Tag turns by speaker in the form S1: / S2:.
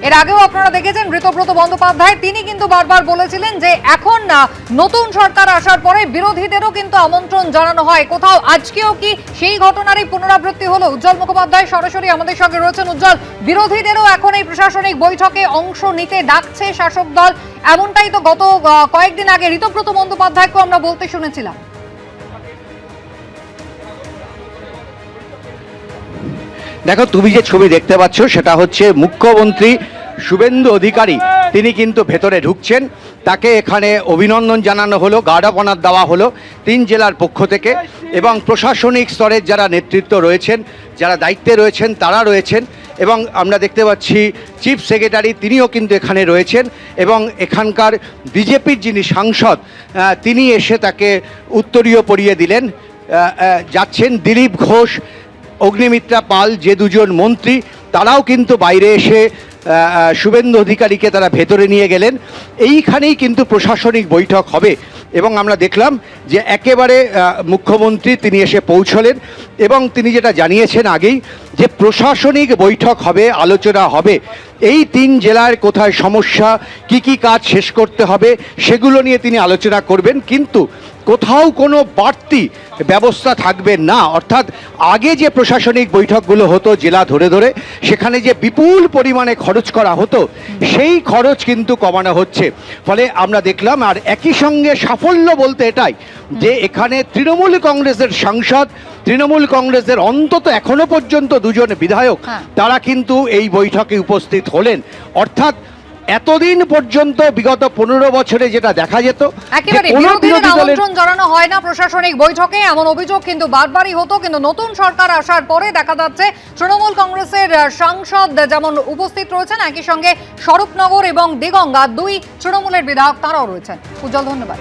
S1: এর আগেও আপনারা দেখেছেন ঋতব্রত বন্দ্যোপাধ্যায় তিনি কিন্তু বারবার বলেছিলেন যে এখন নতুন সরকার আসার পরে বিরোধীদেরও কিন্তু আমন্ত্রণ জানানো হয়। কোথাও আজকেও কি সেই ঘটনারই পুনরাবৃত্তি হলো? উজ্জ্বল মুখোপাধ্যায় সরাসরি আমাদের সঙ্গে রয়েছেন। উজ্জ্বল, বিরোধীদেরও এখন এই প্রশাসনিক বৈঠকে অংশ নিতে ডাকছে শাসক দল, এমনটাই তো গত কয়েকদিন আগে ঋতব্রত বন্দ্যোপাধ্যায়কেও আমরা বলতে শুনেছিলাম।
S2: দেখো, তুমি যে ছবি দেখতে পাচ্ছ সেটা হচ্ছে মুখ্যমন্ত্রী শুভেন্দু অধিকারী, তিনি কিন্তু ভেতরে ঢুকছেন। তাকে এখানে অভিনন্দন জানানো হলো, গার্ড অফ অনার দেওয়া হলো 3 জেলার পক্ষ থেকে, এবং প্রশাসনিক স্তরের যারা নেতৃত্ব রয়েছেন, যারা দায়িত্বে রয়েছেন তারা রয়েছেন, এবং আমরা দেখতে পাচ্ছি চিফ সেক্রেটারি তিনিও কিন্তু এখানে রয়েছেন, এবং এখানকার বিজেপির যিনি সাংসদ তিনি এসে তাকে উত্তরীয় পরিয়ে দিলেন। যাচ্ছেন দিলীপ ঘোষ, অগ্নিমিত্রা পাল, যে দুজন মন্ত্রী, তারাও কিন্তু বাইরে এসে শুভেন্দু অধিকারীকে তারা ভেতরে নিয়ে গেলেন। এইখানেই কিন্তু প্রশাসনিক বৈঠক হবে, এবং আমরা দেখলাম যে একেবারে মুখ্যমন্ত্রী তিনি এসে পৌঁছলেন, এবং তিনি যেটা জানিয়েছেন আগেই যে প্রশাসনিক বৈঠক হবে, আলোচনা হবে এই 3 জেলার কোথায় সমস্যা, কি কাজ শেষ করতে হবে সেগুলো নিয়ে তিনি আলোচনা করবেন, কিন্তু কোথাও কোনো বাড়তি ব্যবস্থা থাকবে না। অর্থাৎ আগে যে প্রশাসনিক বৈঠকগুলো হতো জেলা ধরে ধরে, সেখানে যে বিপুল পরিমাণে খরচ করা হতো সেই খরচ কিন্তু কমানো হচ্ছে। ফলে আমরা দেখলাম, আর একই সঙ্গে সাফল্য বলতে এটাই যে এখানে তৃণমূল কংগ্রেসের সাংসদ, তৃণমূল কংগ্রেসের অন্তত এখনো পর্যন্ত 2 জন বিধায়ক তারা কিন্তু এই বৈঠকে উপস্থিত হলেন। অর্থাৎ এতদিন পর্যন্ত বিগত 15 বছরে যেটা দেখা যেত
S1: একেবারে বিরোধীদের আমন্ত্রণ জানানো হয় না প্রশাসনিক বৈঠকে, এমন অভিযোগ কিন্তু বারবারই হতো। কিন্তু নতুন সরকার আসার পরে দেখা যাচ্ছে তৃণমূল কংগ্রেসের সাংসদ যেমন উপস্থিত রয়েছেন, একই সঙ্গে স্বরূপনগর এবং দেগঙ্গা 2 তৃণমূলের বিধায়ক তারাও রয়েছেন। উজ্জ্বল, ধন্যবাদ।